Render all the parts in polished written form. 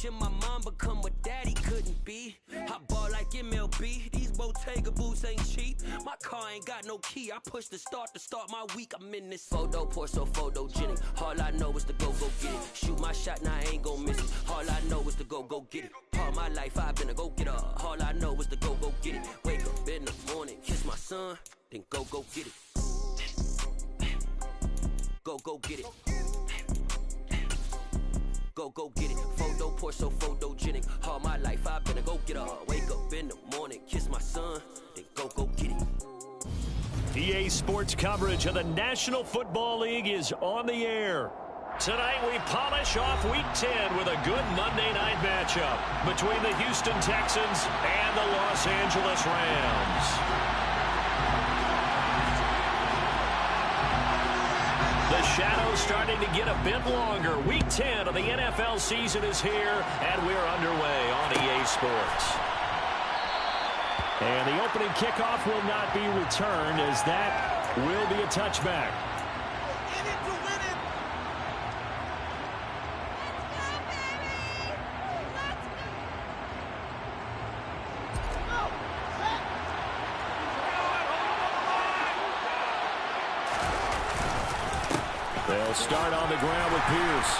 Watching my mom become what daddy couldn't be. I ball like MLB. These Bottega boots ain't cheap. My car ain't got no key. I push the start to start my week. I'm in this photo, pour so photogenic. All I know is to go get it. Shoot my shot, now I ain't gon' miss it. All I know is to go get it. All my life I've been a go-getter. All I know is to go get it. Wake up in the morning, kiss my son, then go get it. Go get it. Go get it. Photo, pour so photogenic. All my life I've been a go-getter. Wake up in the morning, kiss my son, then go get it. EA Sports coverage of the National Football League is on the air. Tonight we polish off Week 10 with a good Monday night matchup between the Houston Texans and the Los Angeles Rams. The shadow's starting to get a bit longer. Week 10 of the NFL season is here, and we're underway on EA Sports. And the opening kickoff will not be returned, as that will be a touchback. They'll start on the ground with Pierce.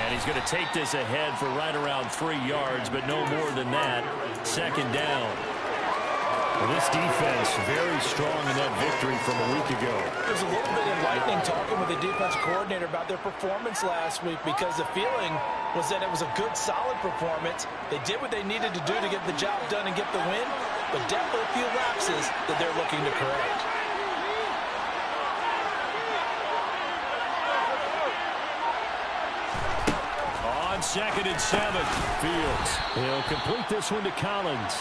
And he's going to take this ahead for right around 3 yards, but no more than that. Second down. Well, this defense very strong in that victory from a week ago. It was a little bit enlightening talking with the defense coordinator about their performance last week, because the feeling was that it was a good, solid performance. They did what they needed to do to get the job done and get the win, but definitely a few lapses that they're looking to correct. On 2nd and 7, Fields. He'll complete this one to Collins.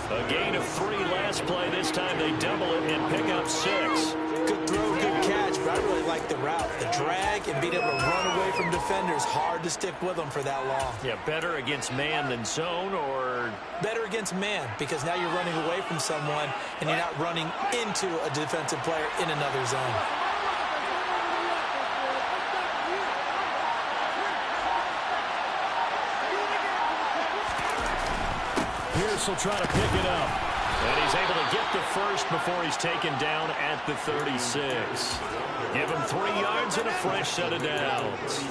A gain of 3 last play. This time they double it and pick up 6. Good throw, good catch, but I really like the route. The drag and being able to run away from defenders, hard to stick with them for that long. Yeah, better against man than zone, or? Better against man, because now you're running away from someone and you're not running into a defensive player in another zone. Pierce will try to pick it up. And he's able to get the first before he's taken down at the 36. Give him 3 yards and a fresh set of downs.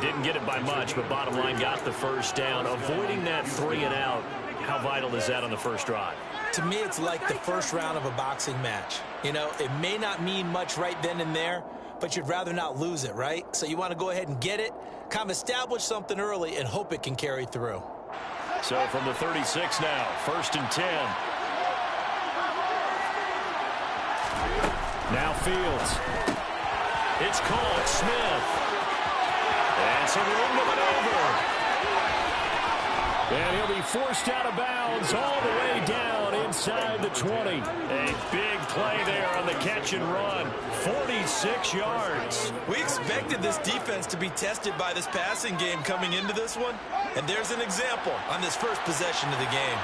Didn't get it by much, but bottom line, got the first down. Avoiding that 3 and out. How vital is that on the first drive? To me, it's like the first round of a boxing match. You know, it may not mean much right then and there, but you'd rather not lose it, right? So you want to go ahead and get it, kind of establish something early, and hope it can carry through. So from the 36 now, 1st and 10. Now Fields. It's called Smith. And some room to maneuver. And he'll be forced out of bounds all the way down inside the 20. A big play there on the catch and run. 46 yards. We expected this defense to be tested by this passing game coming into this one. And there's an example on this first possession of the game.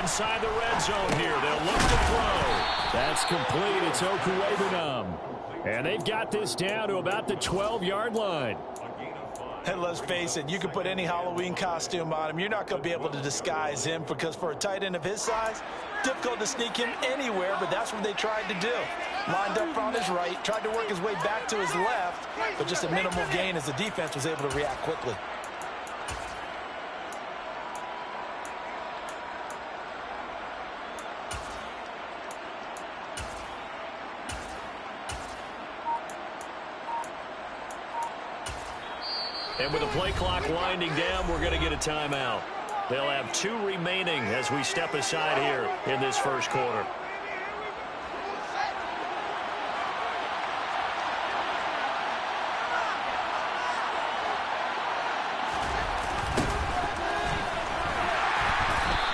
Inside the red zone here. They'll look to throw. That's complete. It's Okuegbunam. And they've got this down to about the 12-yard line. And let's face it, you can put any Halloween costume on him. You're not going to be able to disguise him, because for a tight end of his size, difficult to sneak him anywhere, but that's what they tried to do. Lined up on his right, tried to work his way back to his left, but just a minimal gain as the defense was able to react quickly. And with the play clock winding down, we're going to get a timeout. They'll have 2 remaining as we step aside here in this first quarter.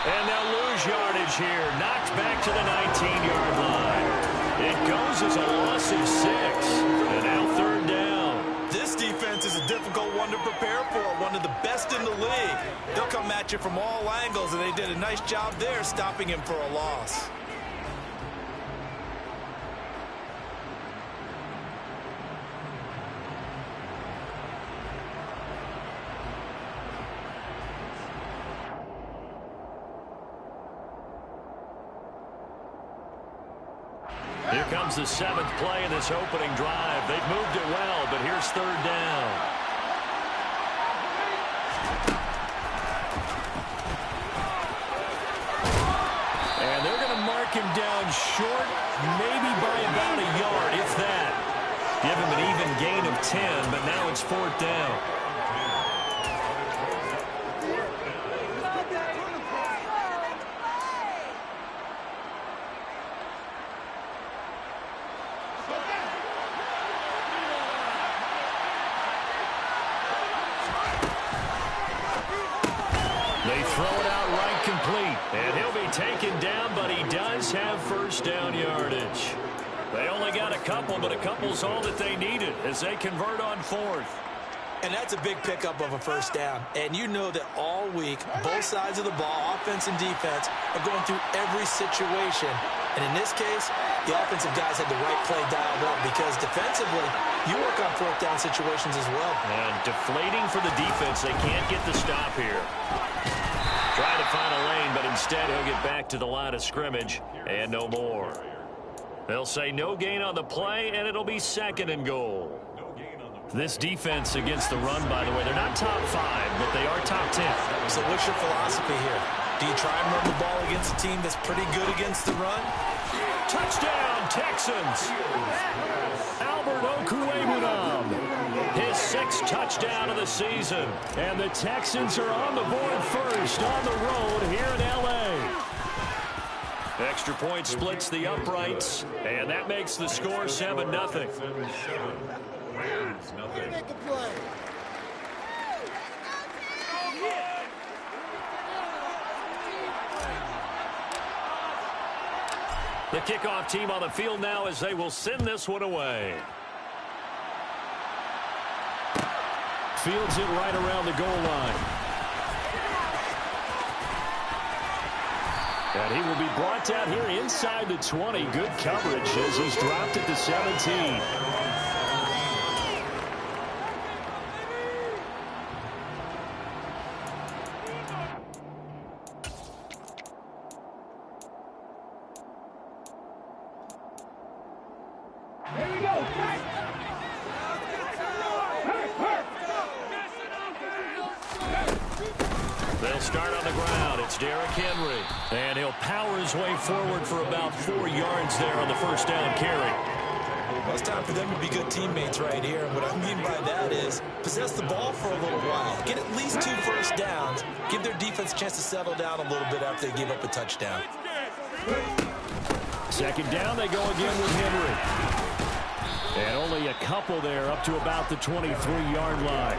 And they'll lose yardage here. Knocked back to the 19-yard line. It goes as a loss of 6. And now 3rd down. This defense is a difficult one to prepare for, one of the best in the league. They'll come at you from all angles, and they did a nice job there stopping him for a loss. Here comes the 7th play in this opening drive. They've moved it well, but here's 3rd down. And they're going to mark him down short, maybe by about a yard, if that. Give him an even gain of 10, but now it's 4th down. They throw it out right complete. And he'll be taken down, but he does have 1st down yardage. They only got a couple, but a couple's all that they needed as they convert on 4th. And that's a big pickup of a 1st down. And you know that all week, both sides of the ball, offense and defense, are going through every situation. And in this case, the offensive guys had the right play dialed up because defensively, you work on 4th down situations as well. And deflating for the defense. They can't get the stop here. Trying to find a lane, but instead he'll get back to the line of scrimmage and no more. They'll say no gain on the play, and it'll be 2nd and goal. This defense against the run, by the way, they're not top 5, but they are top 10. So what's your philosophy here? Do you try and run the ball against a team that's pretty good against the run? Touchdown, Texans! Albert Okwuegbunam, his 6th touchdown of the season. And the Texans are on the board first on the road here in L.A. Extra point splits the uprights, and that makes the score 7-0. The kickoff team on the field now as they will send this one away. Fields it right around the goal line. And he will be brought down here inside the 20. Good coverage as he's dropped at the 17. They'll start on the ground. It's Derrick Henry. And he'll power his way forward for about 4 yards there on the 1st down carry. Well, it's time for them to be good teammates right here. And what I mean by that is possess the ball for a little while. Get at least 2 first downs. Give their defense a chance to settle down a little bit after they give up a touchdown. 2nd down, they go again with Henry. And only a couple there up to about the 23-yard line.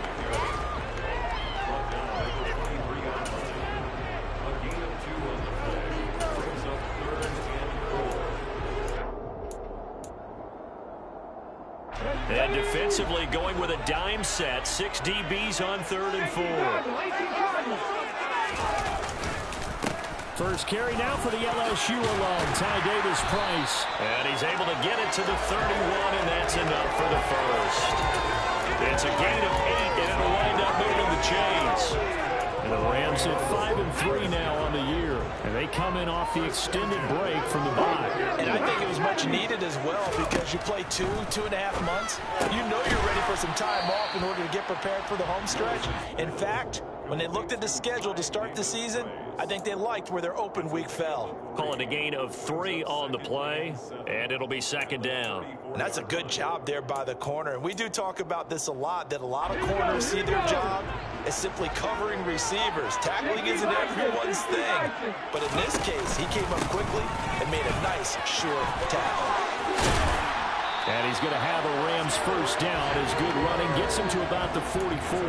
And defensively going with a dime set. 6 DBs on 3rd and 4. First carry now for the LSU alum, Ty Davis-Price. And he's able to get it to the 31, and that's enough for the 1st. It's a gain of 8, and it'll wind up moving the chains. And the Rams at 5-3 now on the year. And they come in off the extended break from the bye. And I think it was much needed as well because you play 2.5 months. You know you're ready for some time off in order to get prepared for the home stretch. In fact, when they looked at the schedule to start the season, I think they liked where their open week fell. Calling a gain of 3 on the play, and it'll be 2nd down. And that's a good job there by the corner. And we do talk about this a lot, that a lot of corners see their job as simply covering receivers. Tackling isn't everyone's thing. But in this case, he came up quickly and made a nice, short tackle. And he's going to have a Rams first down. His good running gets him to about the 44.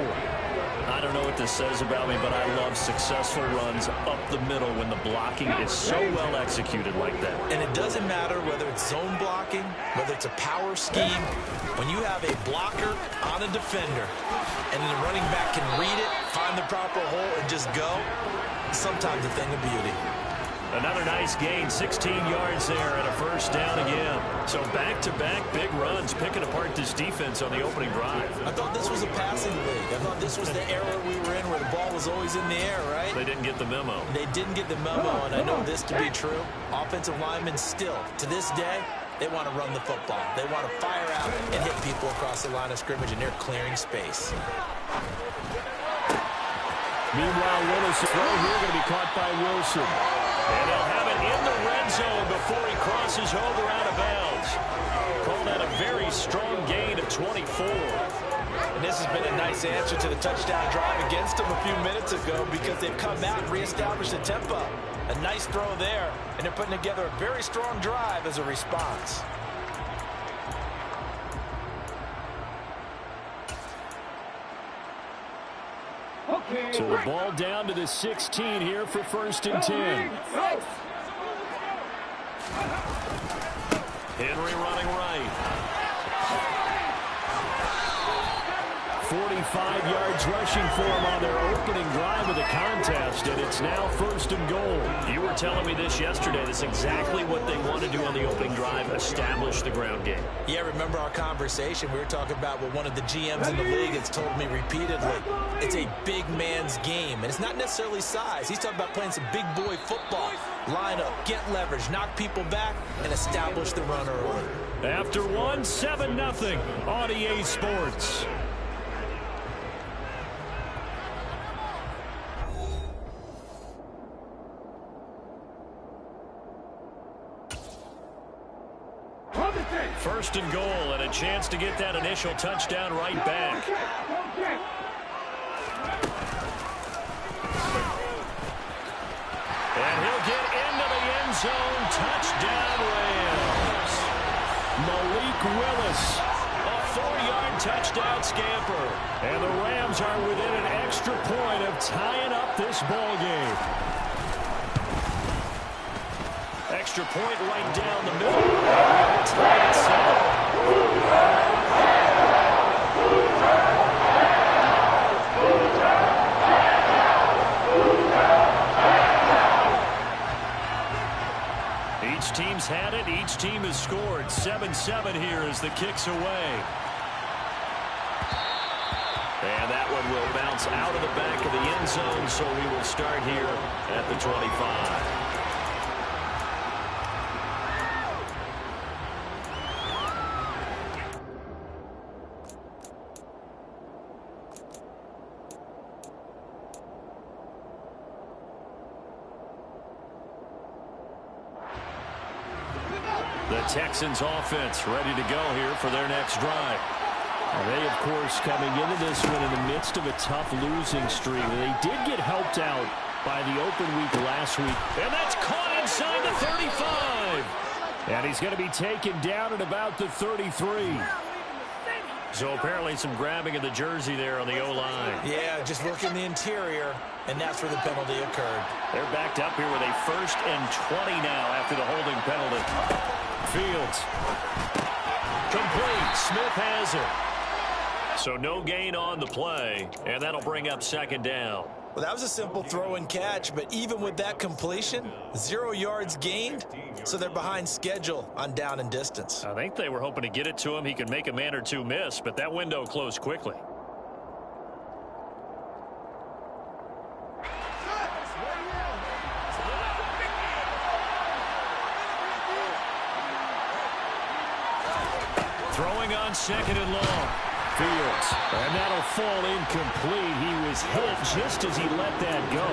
I don't know what this says about me, but I love successful runs up the middle when the blocking is so well executed like that. And it doesn't matter whether it's zone blocking, whether it's a power scheme. When you have a blocker on a defender and the running back can read it, find the proper hole, and just go, sometimes a thing of beauty. Another nice gain, 16 yards there and a first down again. So back-to-back big runs, picking apart this defense on the opening drive. I thought this was a passing league. I thought this was the era we were in where the ball was always in the air, right? They didn't get the memo. They didn't get the memo, and I know this to be true. Offensive linemen still, to this day, they want to run the football. They want to fire out and hit people across the line of scrimmage, and they're clearing space. Meanwhile, Willis' throw here going to be caught by Wilson. And they'll have it in the red zone before he crosses over out of bounds. Called that a very strong gain of 24. And this has been a nice answer to the touchdown drive against them a few minutes ago because they've come out and reestablished the tempo. A nice throw there, and they're putting together a very strong drive as a response. So the ball down to the 16 here for 1st and 10. Henry running right. 45 yards rushing for him on their opening drive of the contest, and it's now 1st and goal. You were telling me this yesterday. That's exactly what they want to do on the opening drive, establish the ground game. Yeah, remember our conversation? We were talking about what one of the GMs in the league has told me repeatedly. It's a big man's game, and it's not necessarily size. He's talking about playing some big boy football. Line up, get leverage, knock people back, and establish the run early. After 7-0 on EA Sports. First and goal, and a chance to get that initial touchdown right back. And he'll get into the end zone. Touchdown, Rams. Malik Willis, a 4-yard touchdown scamper. And the Rams are within an extra point of tying up this ball game. Extra point right down the middle. It's tied at 7. Each team's had it. Each team has scored. 7-7 here as the kick's away. And that one will bounce out of the back of the end zone, so we will start here at the 25. The Texans offense ready to go here for their next drive. They, of course, coming into this one in the midst of a tough losing streak. They did get helped out by the open week last week. And that's caught inside the 35. And he's going to be taken down at about the 33. So apparently some grabbing of the jersey there on the O-line. Yeah, just look in the interior, and that's where the penalty occurred. They're backed up here with a 1st and 20 now after the holding penalty. Fields. Complete. Smith has it. So no gain on the play, and that'll bring up 2nd down. Well, that was a simple throw and catch, but even with that completion, 0 yards gained, so they're behind schedule on down and distance. I think they were hoping to get it to him. He could make a man or two miss, but that window closed quickly. Throwing on 2nd and long. Fields. And that'll fall incomplete. He was hit just as he let that go.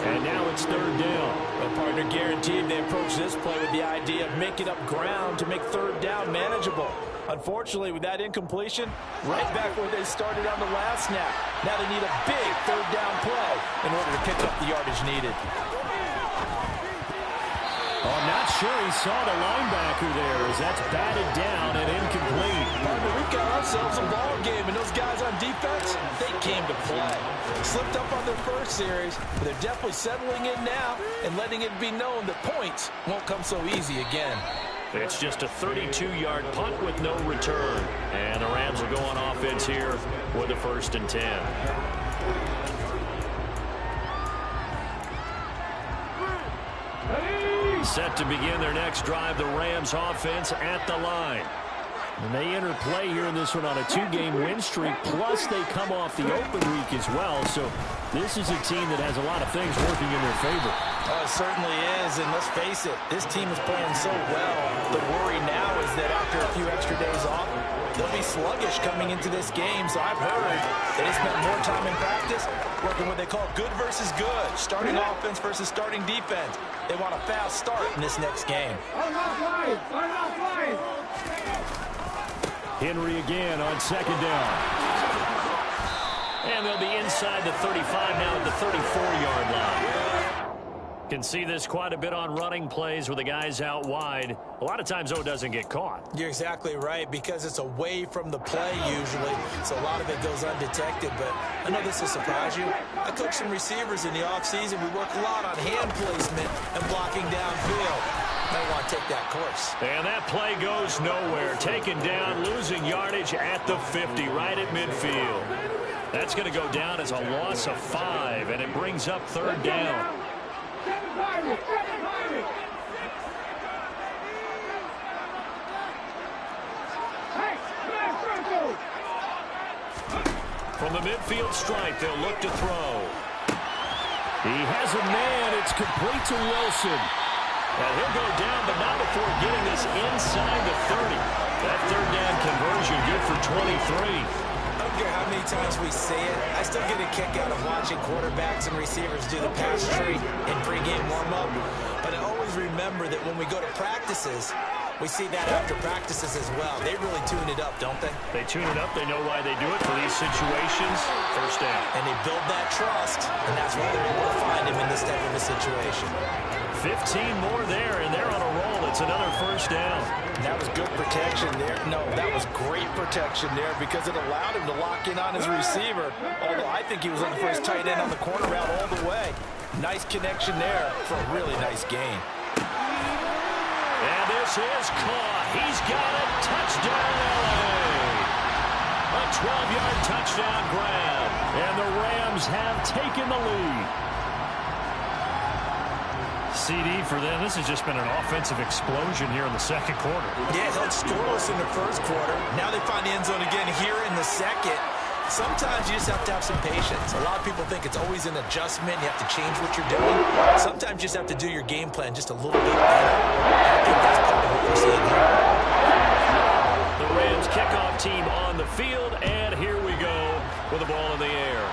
And now it's 3rd down. The partner guaranteed they approach this play with the idea of making up ground to make 3rd down manageable. Unfortunately, with that incompletion, right back where they started on the last snap. Now they need a big 3rd down play in order to pick up the yardage needed. Oh, I'm not sure he saw the linebacker there as that's batted down and incomplete. Partner, we've got ourselves a ball game, and those guys on defense, they came to play. Slipped up on their first series, but they're definitely settling in now and letting it be known that points won't come so easy again. It's just a 32-yard punt with no return. And the Rams will go on offense here with a 1st and 10. Set to begin their next drive, the Rams offense at the line. And they enter play here in this one on a 2-game win streak, plus they come off the open week as well. So this is a team that has a lot of things working in their favor. Oh, it certainly is, and let's face it, this team is playing so well. The worry now is that after a few extra days off, they'll be sluggish coming into this game. So I've heard that they spent more time in practice working what they call good versus good, starting offense versus starting defense. They want a fast start in this next game. Henry again on 2nd down. And they'll be inside the 35 now at the 34-yard line. Can see this quite a bit on running plays with the guys out wide. A lot of times, though, it doesn't get caught. You're exactly right, because it's away from the play usually, so a lot of it goes undetected. But I know this will surprise you. I coach some receivers in the offseason. We work a lot on hand placement and blocking downfield. Might want to take that course. And that play goes nowhere. Taken down, losing yardage at the 50, right at midfield. That's going to go down as a loss of 5, and it brings up 3rd down. From the midfield stripe, they'll look to throw. He has a man. It's complete to Wilson. And he'll go down, but not before getting this inside the 30. That 3rd down conversion good for 23. I don't care how many times we say it, I still get a kick out of watching quarterbacks and receivers do the pass tree in pregame warm-up. But I always remember that when we go to practices, we see that after practices as well. They really tune it up, don't they? They tune it up. They know why they do it for these situations. 1st down. And they build that trust, and that's why they're able to find him in this type of a situation. 15 more there, and they're on a roll. It's another 1st down. That was good protection there. No, that was great protection there because it allowed him to lock in on his receiver, although I think he was looking for his tight end on the corner route all the way. Nice connection there for a really nice gain. And this is caught. He's got it. Touchdown, LA. A 12-yard touchdown grab. And the Rams have taken the lead. CD for them. This has just been an offensive explosion here in the 2nd quarter. Yeah, held scoreless in the 1st quarter. Now they find the end zone again here in the 2nd. Sometimes you just have to have some patience. A lot of people think it's always an adjustment. You have to change what you're doing. Sometimes you just have to do your game plan just a little bit better. I think that's part of what we're seeing here. The Rams kickoff team on the field, and here we go with the ball in the air.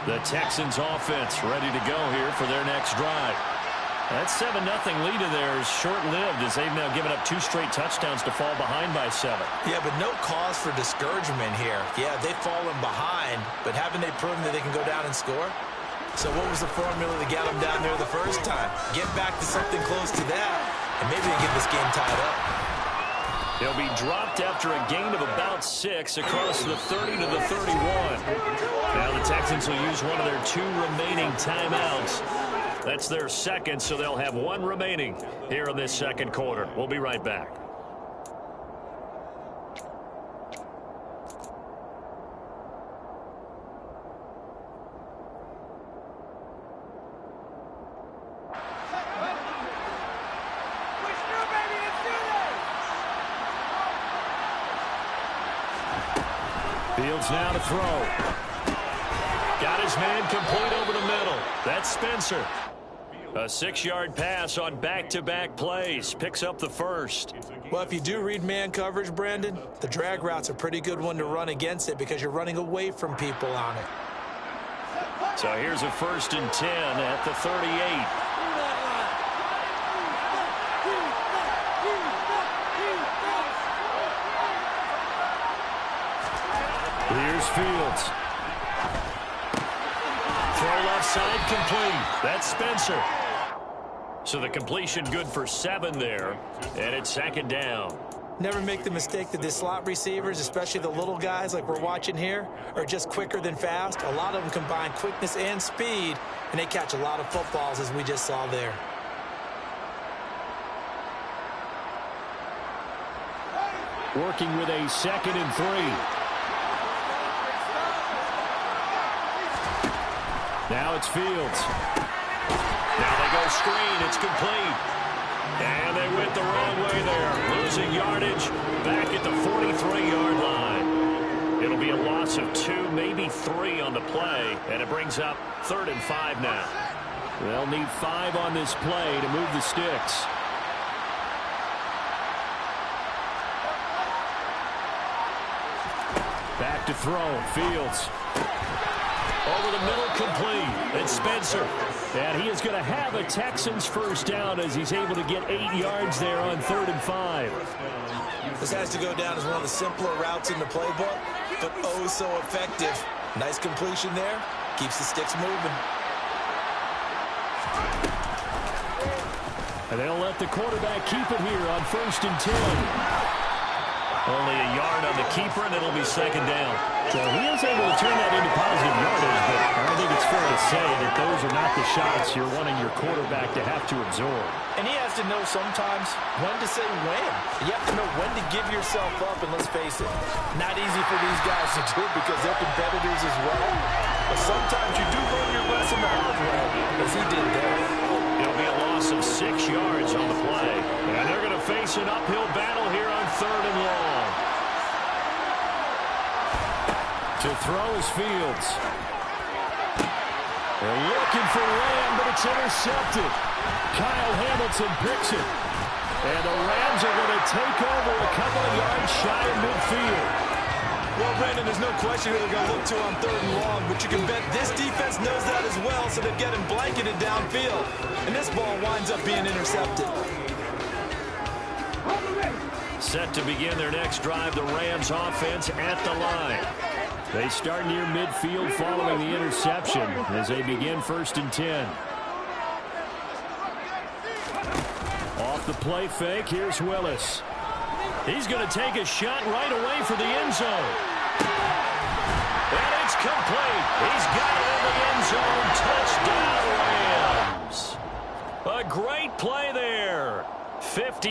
The Texans offense ready to go here for their next drive. That 7-0 lead of theirs short-lived as they've now given up 2 straight touchdowns to fall behind by 7. Yeah, but no cause for discouragement here. Yeah, they've fallen behind, but haven't they proven that they can go down and score? So what was the formula to get them down there the first time? Get back to something close to that, and maybe they get this game tied up. They'll be dropped after a gain of about 6 across the 30 to the 31. Now the Texans will use one of their 2 remaining timeouts. That's their 2nd, so they'll have 1 remaining here in this 2nd quarter. We'll be right back. Fields now to throw. Got his man complete over the middle. That's Spencer. A 6-yard pass on back-to-back plays. Picks up the 1st. Well, if you do read man coverage, Brandon, the drag route's a pretty good one to run against it because you're running away from people on it. So here's a 1st and 10 at the 38. Here's Fields. Throw left side complete. That's Spencer. So the completion good for 7 there, and it's 2nd down. Never make the mistake that the slot receivers, especially the little guys like we're watching here, are just quicker than fast. A lot of them combine quickness and speed, and they catch a lot of footballs, as we just saw there. Working with a 2nd and 3. Now it's Fields. Now they go screen. It's complete. And they went the wrong way there. Losing yardage back at the 43-yard line. It'll be a loss of 2, maybe 3 on the play. And it brings up 3rd and 5 now. They'll need 5 on this play to move the sticks. Back to throw. Fields. Over the middle, complete. And Spencer. And he is going to have a Texans 1st down as he's able to get 8 yards there on 3rd and 5. This has to go down as one of the simpler routes in the playbook, but oh so effective. Nice completion there. Keeps the sticks moving. And they'll let the quarterback keep it here on 1st and 10. Only a yard on the keeper, and it'll be 2nd down. So he is able to turn that into positive yardage, but I think it's fair to say that those are not the shots you're wanting your quarterback to have to absorb. And he has to know sometimes when to say when. You have to know when to give yourself up, and let's face it, not easy for these guys to do because they're competitors as well. But sometimes you do learn your lesson the hard way, as he did there. It'll be a loss of 6 yards on the play. And they're going to face an uphill battle here on 3rd and long. To throw is Fields. They're looking for Lamb, but it's intercepted. Kyle Hamilton picks it. And the Rams are going to take over a couple of yards shy of midfield. Well, Brandon, there's no question who they're going to look to on 3rd and long, but you can bet this defense knows that as well, so they're getting blanketed downfield. And this ball winds up being intercepted. Set to begin their next drive, the Rams offense at the line. They start near midfield following the interception as they begin 1st and 10. Off the play fake, here's Willis. He's going to take a shot right away for the end zone. And it's complete. He's got it in the end zone. Touchdown, Rams. A great play there. 50.